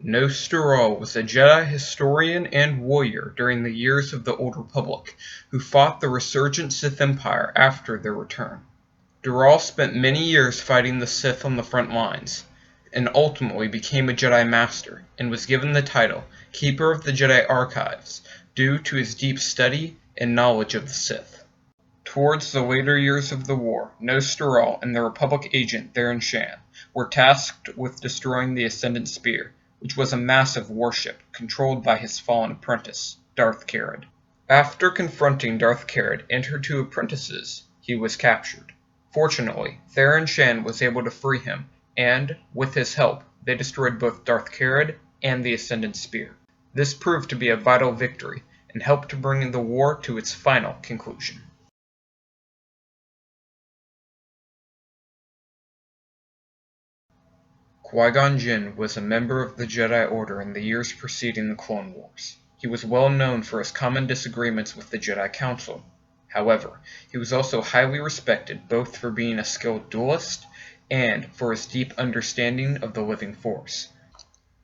Gnost Dural was a Jedi historian and warrior during the years of the Old Republic, who fought the resurgent Sith Empire after their return. Dural spent many years fighting the Sith on the front lines, and ultimately became a Jedi Master, and was given the title Keeper of the Jedi Archives due to his deep study and knowledge of the Sith. Towards the later years of the war, Gnost Dural and the Republic agent Theron Shan were tasked with destroying the Ascendant Spear, which was a massive warship controlled by his fallen apprentice, Darth Carid. After confronting Darth Carid and her two apprentices, he was captured. Fortunately, Theron Shan was able to free him, and, with his help, they destroyed both Darth Carid and the Ascendant Spear. This proved to be a vital victory, and helped to bring the war to its final conclusion. Qui-Gon Jinn was a member of the Jedi Order in the years preceding the Clone Wars. He was well known for his common disagreements with the Jedi Council. However, he was also highly respected both for being a skilled duelist and for his deep understanding of the living Force.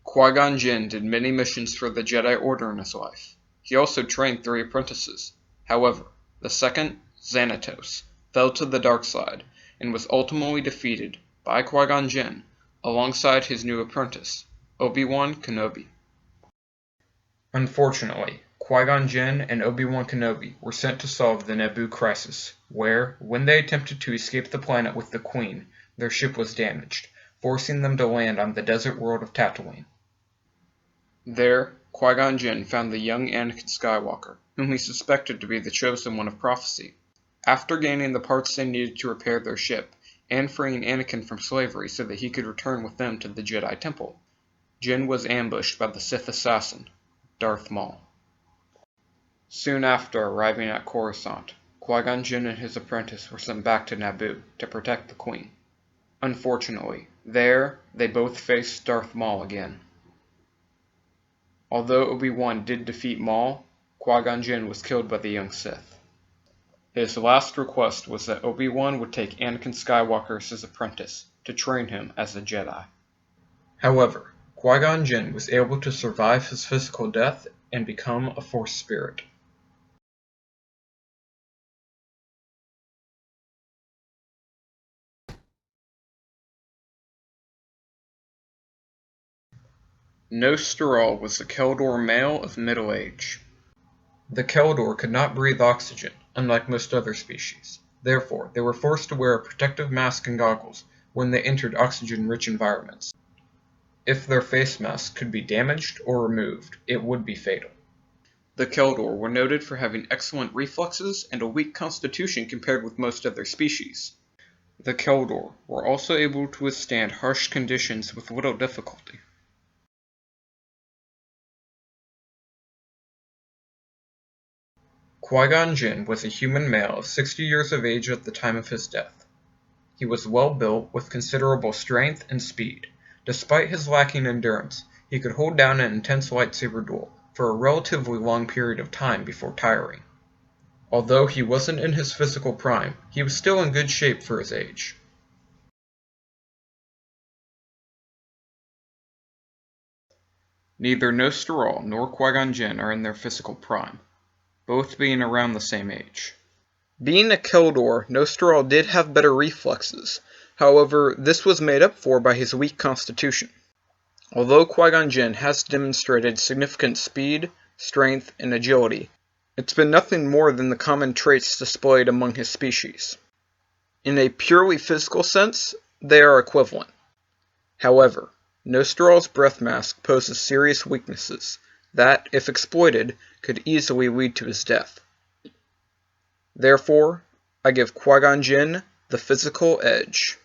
Qui-Gon Jinn did many missions for the Jedi Order in his life. He also trained 3 apprentices. However, the second, Xanatos, fell to the dark side and was ultimately defeated by Qui-Gon Jinn alongside his new apprentice, Obi-Wan Kenobi. Unfortunately, Qui-Gon Jinn and Obi-Wan Kenobi were sent to solve the Naboo crisis, where, when they attempted to escape the planet with the Queen, their ship was damaged, forcing them to land on the desert world of Tatooine. There, Qui-Gon Jinn found the young Anakin Skywalker, whom he suspected to be the chosen one of prophecy. After gaining the parts they needed to repair their ship, and freeing Anakin from slavery so that he could return with them to the Jedi Temple, Jinn was ambushed by the Sith assassin, Darth Maul. Soon after arriving at Coruscant, Qui-Gon Jinn and his apprentice were sent back to Naboo to protect the Queen. Unfortunately, there they both faced Darth Maul again. Although Obi-Wan did defeat Maul, Qui-Gon Jinn was killed by the young Sith. His last request was that Obi-Wan would take Anakin Skywalker as his apprentice to train him as a Jedi. However, Qui-Gon Jinn was able to survive his physical death and become a Force spirit. Gnost Dural was a Keldor male of middle age. The Keldor could not breathe oxygen, unlike most other species. Therefore, they were forced to wear a protective mask and goggles when they entered oxygen-rich environments. If their face mask could be damaged or removed, it would be fatal. The Keldor were noted for having excellent reflexes and a weak constitution compared with most other species. The Keldor were also able to withstand harsh conditions with little difficulty. Qui-Gon Jinn was a human male of 60 years of age at the time of his death. He was well built with considerable strength and speed. Despite his lacking endurance, he could hold down an intense lightsaber duel for a relatively long period of time before tiring. Although he wasn't in his physical prime, he was still in good shape for his age. Neither Gnost Dural nor Qui-Gon Jinn are in their physical prime, both being around the same age. Being a Keldor, Gnost Dural did have better reflexes. However, this was made up for by his weak constitution. Although Qui-Gon Jinn has demonstrated significant speed, strength, and agility, it's been nothing more than the common traits displayed among his species. In a purely physical sense, they are equivalent. However, Gnost Dural's breath mask poses serious weaknesses that, if exploited, could easily lead to his death. Therefore, I give Qui-Gon Jinn the physical edge.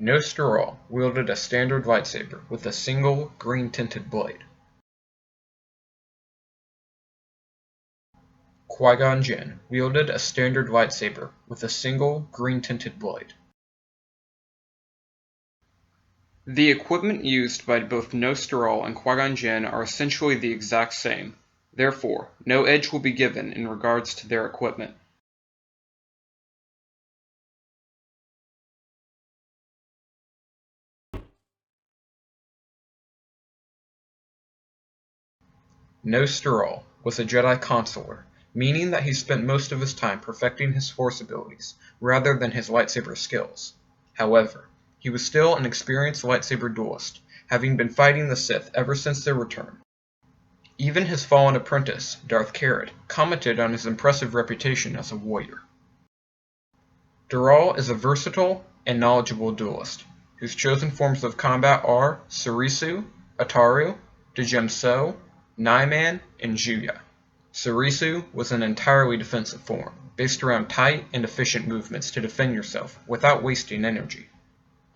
Gnost Dural wielded a standard lightsaber with a single green-tinted blade. Qui-Gon Jinn wielded a standard lightsaber with a single green-tinted blade. The equipment used by both Gnost Dural and Qui-Gon Jinn are essentially the exact same, Therefore, no edge will be given in regards to their equipment. Gnost-Dural was a Jedi consular, meaning that he spent most of his time perfecting his Force abilities rather than his lightsaber skills. However, he was still an experienced lightsaber duelist, having been fighting the Sith ever since their return. Even his fallen apprentice, Darth Carid, commented on his impressive reputation as a warrior. Dural is a versatile and knowledgeable duelist, whose chosen forms of combat are Surisu, Ataru, Djemso, Nyman, and Juya. Surisu was an entirely defensive form, based around tight and efficient movements to defend yourself without wasting energy.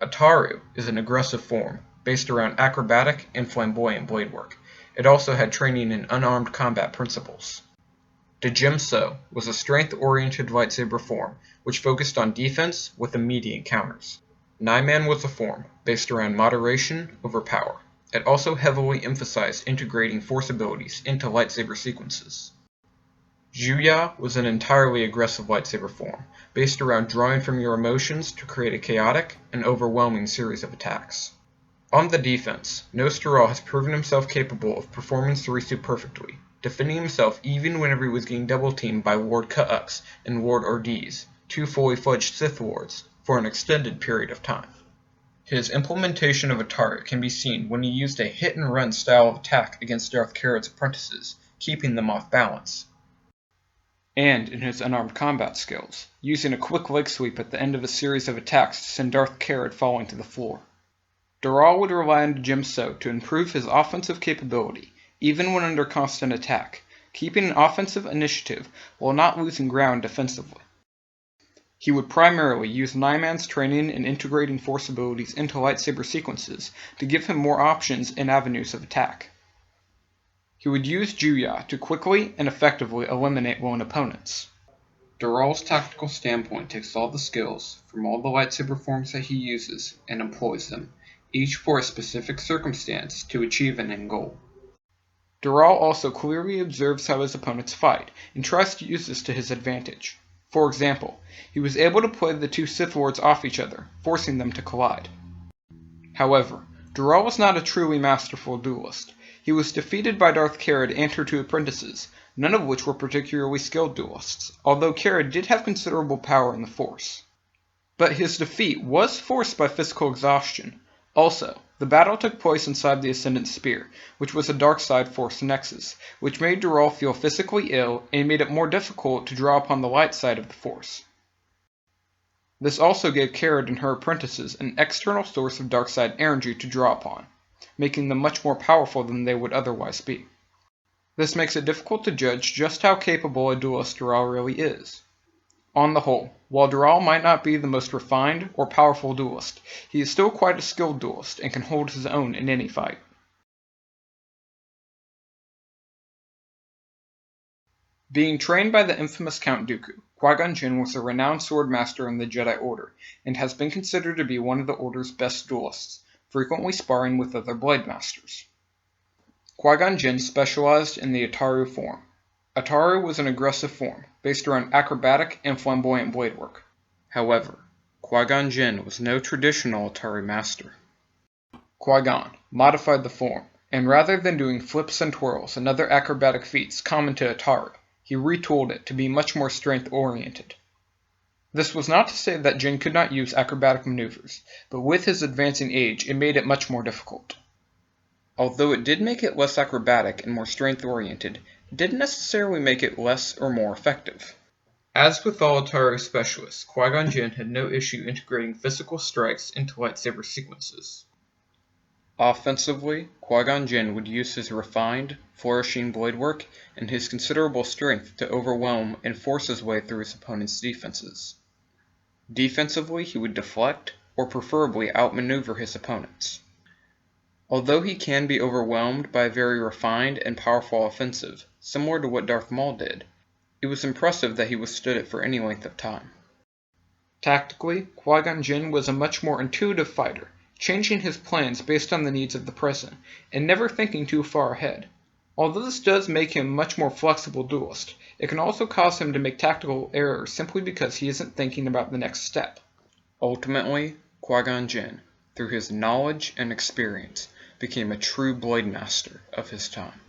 Ataru is an aggressive form, based around acrobatic and flamboyant blade work. It also had training in unarmed combat principles. Djemso was a strength-oriented lightsaber form, which focused on defense with immediate counters. Nyman was a form, based around moderation over power. It also heavily emphasized integrating Force abilities into lightsaber sequences. Juya was an entirely aggressive lightsaber form, based around drawing from your emotions to create a chaotic and overwhelming series of attacks. On the defense, Gnost-Dural has proven himself capable of performing Surisu perfectly, defending himself even whenever he was getting double-teamed by Lord Ku'uks and Lord Ordees, two fully-fledged Sith Lords, for an extended period of time. His implementation of Ataru can be seen when he used a hit-and-run style of attack against Darth Carid's apprentices, keeping them off balance. And in his unarmed combat skills, using a quick leg sweep at the end of a series of attacks to send Darth Carid falling to the floor. Dural would rely on Djemso to improve his offensive capability, even when under constant attack, keeping an offensive initiative while not losing ground defensively. He would primarily use Nyman's training and integrating Force abilities into lightsaber sequences to give him more options and avenues of attack. He would use Juya to quickly and effectively eliminate lone opponents. Dural's tactical standpoint takes all the skills from all the lightsaber forms that he uses and employs them, each for a specific circumstance to achieve an end goal. Dural also clearly observes how his opponents fight and tries to use this to his advantage. For example, he was able to play the two Sith Lords off each other, forcing them to collide. However, Dural was not a truly masterful duelist. He was defeated by Darth Carid and her two apprentices, none of which were particularly skilled duelists, although Carid did have considerable power in the Force. But his defeat was forced by physical exhaustion. Also, the battle took place inside the Ascendant Spear, which was a dark side Force nexus, which made Dural feel physically ill and made it more difficult to draw upon the light side of the Force. This also gave Carid and her apprentices an external source of dark side energy to draw upon, making them much more powerful than they would otherwise be. This makes it difficult to judge just how capable a duelist Dural really is. On the whole, while Dural might not be the most refined or powerful duelist, he is still quite a skilled duelist and can hold his own in any fight. Being trained by the infamous Count Dooku, Qui-Gon Jinn was a renowned swordmaster in the Jedi Order, and has been considered to be one of the Order's best duelists, frequently sparring with other blade masters. Qui-Gon Jinn specialized in the Ataru form. Ataru was an aggressive form, based around acrobatic and flamboyant blade work. However, Qui-Gon Jinn was no traditional Ataru master. Qui-Gon modified the form, and rather than doing flips and twirls and other acrobatic feats common to Ataru, he retooled it to be much more strength-oriented. This was not to say that Jinn could not use acrobatic maneuvers, but with his advancing age it made it much more difficult. Although it did make it less acrobatic and more strength-oriented, it didn't necessarily make it less or more effective. As with all Ataru specialists, Qui-Gon Jinn had no issue integrating physical strikes into lightsaber sequences. Offensively, Qui-Gon Jinn would use his refined, flourishing blade work and his considerable strength to overwhelm and force his way through his opponent's defenses. Defensively, he would deflect, or preferably outmaneuver his opponents. Although he can be overwhelmed by a very refined and powerful offensive, similar to what Darth Maul did, it was impressive that he withstood it for any length of time. Tactically, Qui-Gon Jinn was a much more intuitive fighter, changing his plans based on the needs of the present, and never thinking too far ahead. Although this does make him a much more flexible duelist, it can also cause him to make tactical errors simply because he isn't thinking about the next step. Ultimately, Qui-Gon Jinn, through his knowledge and experience, became a true blade master of his time.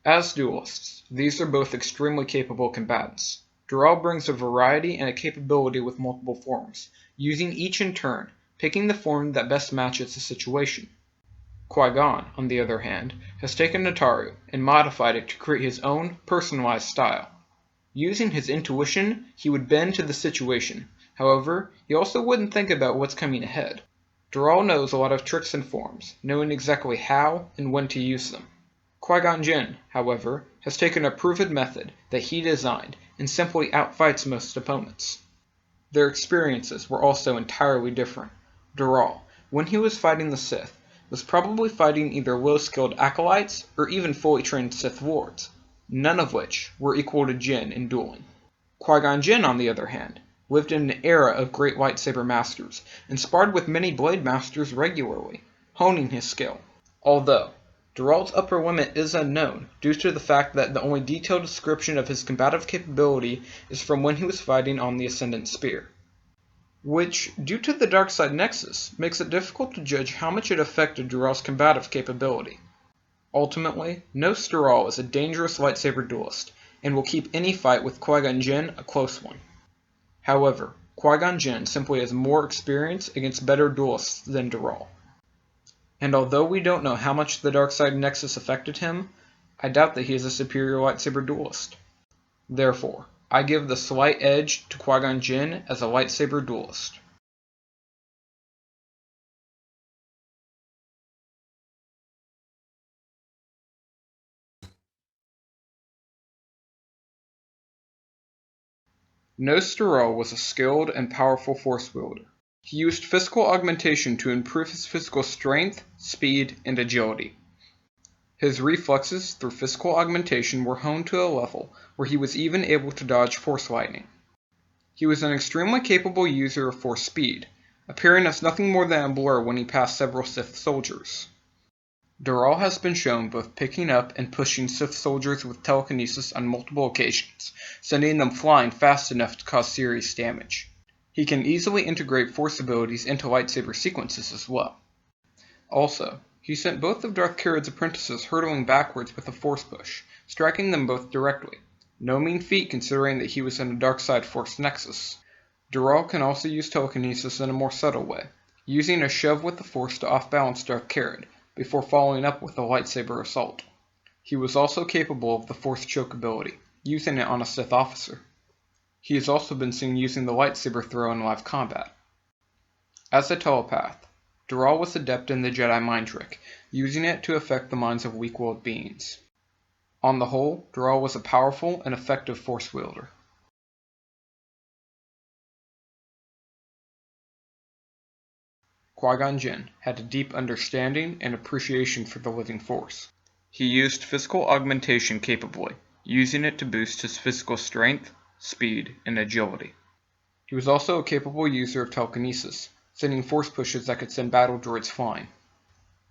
As duelists, these are both extremely capable combatants. Dural brings a variety and a capability with multiple forms, using each in turn, picking the form that best matches the situation. Qui-Gon, on the other hand, has taken Nataru and modified it to create his own personalized style. Using his intuition, he would bend to the situation. However, he also wouldn't think about what's coming ahead. Dural knows a lot of tricks and forms, knowing exactly how and when to use them. Qui-Gon Jinn, however, has taken a proven method that he designed and simply outfights most opponents. Their experiences were also entirely different. Dural, when he was fighting the Sith, was probably fighting either low-skilled acolytes or even fully trained Sith lords, none of which were equal to Jinn in dueling. Qui-Gon Jinn, on the other hand, lived in an era of great lightsaber masters and sparred with many blade masters regularly, honing his skill. Although Dural's upper limit is unknown due to the fact that the only detailed description of his combative capability is from when he was fighting on the Ascendant Spear, which, due to the dark side nexus, makes it difficult to judge how much it affected Dural's combative capability. Ultimately, Gnost Dural is a dangerous lightsaber duelist, and will keep any fight with Qui-Gon Jinn a close one. However, Qui-Gon Jinn simply has more experience against better duelists than Dural. And although we don't know how much the dark side nexus affected him, I doubt that he is a superior lightsaber duelist. Therefore, I give the slight edge to Qui-Gon Jinn as a lightsaber duelist. Gnost Dural was a skilled and powerful force wielder. He used physical augmentation to improve his physical strength, speed, and agility. His reflexes through physical augmentation were honed to a level where he was even able to dodge force lightning. He was an extremely capable user of force speed, appearing as nothing more than a blur when he passed several Sith soldiers. Dural has been shown both picking up and pushing Sith soldiers with telekinesis on multiple occasions, sending them flying fast enough to cause serious damage. He can easily integrate force abilities into lightsaber sequences as well. Also, he sent both of Darth Carad's apprentices hurtling backwards with a force push, striking them both directly. No mean feat considering that he was in a dark side force nexus. Dural can also use telekinesis in a more subtle way, using a shove with the force to off-balance Darth Carad, before following up with a lightsaber assault. He was also capable of the force choke ability, using it on a Sith officer. He has also been seen using the lightsaber throw in live combat. As a telepath, Dural was adept in the Jedi mind trick, using it to affect the minds of weak-willed beings. On the whole, Dural was a powerful and effective force wielder. Qui-Gon Jinn had a deep understanding and appreciation for the living force. He used physical augmentation capably, using it to boost his physical strength, speed, and agility. He was also a capable user of telekinesis, sending force pushes that could send battle droids flying.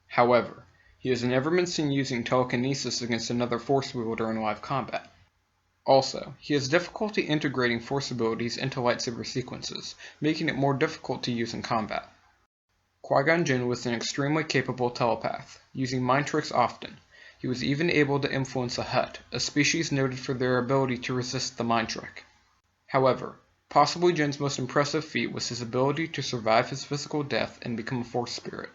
However, he has never been seen using telekinesis against another force wielder in live combat. Also, he has difficulty integrating force abilities into lightsaber sequences, making it more difficult to use in combat. Qui-Gon Jinn was an extremely capable telepath, using mind tricks often. He was even able to influence a Hutt, a species noted for their ability to resist the mind trick. However, possibly Jinn's most impressive feat was his ability to survive his physical death and become a force spirit.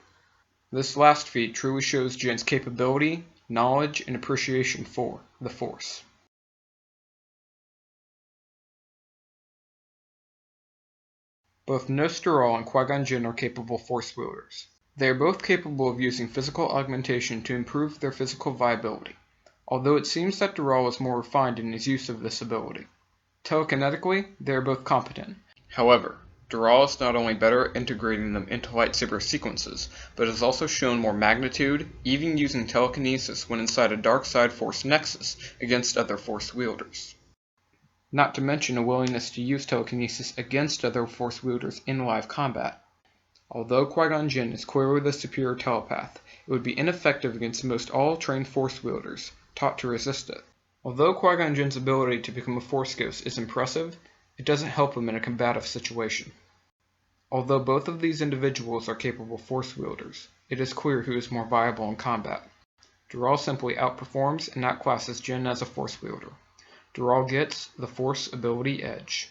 This last feat truly shows Jinn's capability, knowledge, and appreciation for the Force. Both Gnost Dural and Qui-Gon Jinn are capable force wielders. They are both capable of using physical augmentation to improve their physical viability, although it seems that Dural is more refined in his use of this ability. Telekinetically, they are both competent. However, Dural is not only better integrating them into lightsaber sequences, but has also shown more magnitude, even using telekinesis when inside a dark side force nexus against other force wielders. Not to mention a willingness to use telekinesis against other force wielders in live combat. Although Qui-Gon Jinn is clearly the superior telepath, it would be ineffective against most all trained Force wielders, taught to resist it. Although Qui-Gon Jinn's ability to become a Force ghost is impressive, it doesn't help him in a combative situation. Although both of these individuals are capable Force wielders, it is clear who is more viable in combat. Dural simply outperforms and outclasses Jinn as a Force wielder. Dural gets the Force ability edge.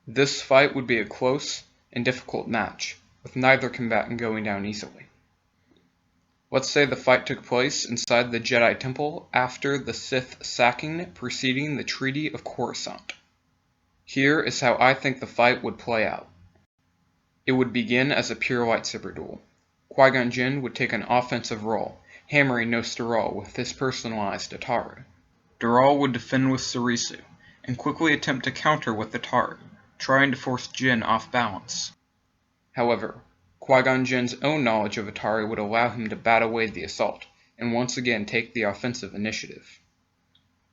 This fight would be a close and difficult match, with neither combatant going down easily. Let's say the fight took place inside the Jedi Temple after the Sith sacking preceding the Treaty of Coruscant. Here is how I think the fight would play out. It would begin as a pure lightsaber duel. Qui-Gon Jinn would take an offensive role, hammering Gnost Dural with his personalized Atari. Dural would defend with Sarisu, and quickly attempt to counter with Atari, trying to force Jinn off balance. However, Qui-Gon Jinn's own knowledge of Atari would allow him to bat away the assault, and once again take the offensive initiative.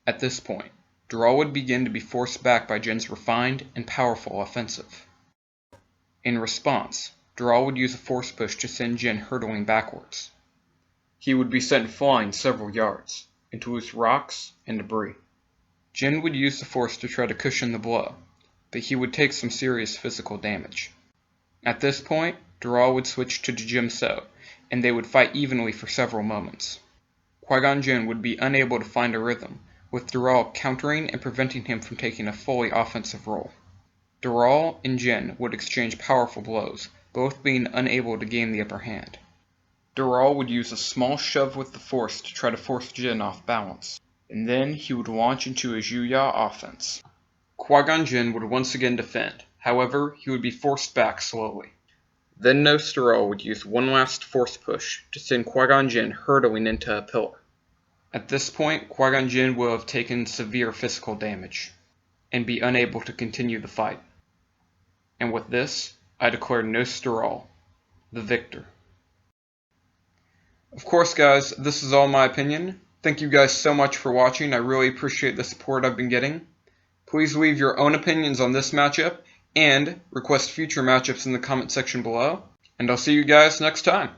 At this point, Dural would begin to be forced back by Jinn's refined and powerful offensive. In response, Dural would use a force push to send Jinn hurtling backwards. He would be sent flying several yards, into loose rocks and debris. Jinn would use the force to try to cushion the blow, but he would take some serious physical damage. At this point, Dural would switch to Jim-So, and they would fight evenly for several moments. Qui-Gon Jinn would be unable to find a rhythm, with Dural countering and preventing him from taking a fully offensive role. Dural and Jinn would exchange powerful blows, both being unable to gain the upper hand. Dural would use a small shove with the force to try to force Jinn off balance, and then he would launch into a Juya offense. Qui-Gon Jinn would once again defend, however, he would be forced back slowly. Then Gnost Dural would use one last force push to send Qui-Gon Jinn hurtling into a pillar. At this point, Qui-Gon Jinn will have taken severe physical damage, and be unable to continue the fight. And with this, I declare Gnost Dural the victor. Of course guys, this is all my opinion. Thank you guys so much for watching, I really appreciate the support I've been getting. Please leave your own opinions on this matchup, and request future matchups in the comment section below, and I'll see you guys next time.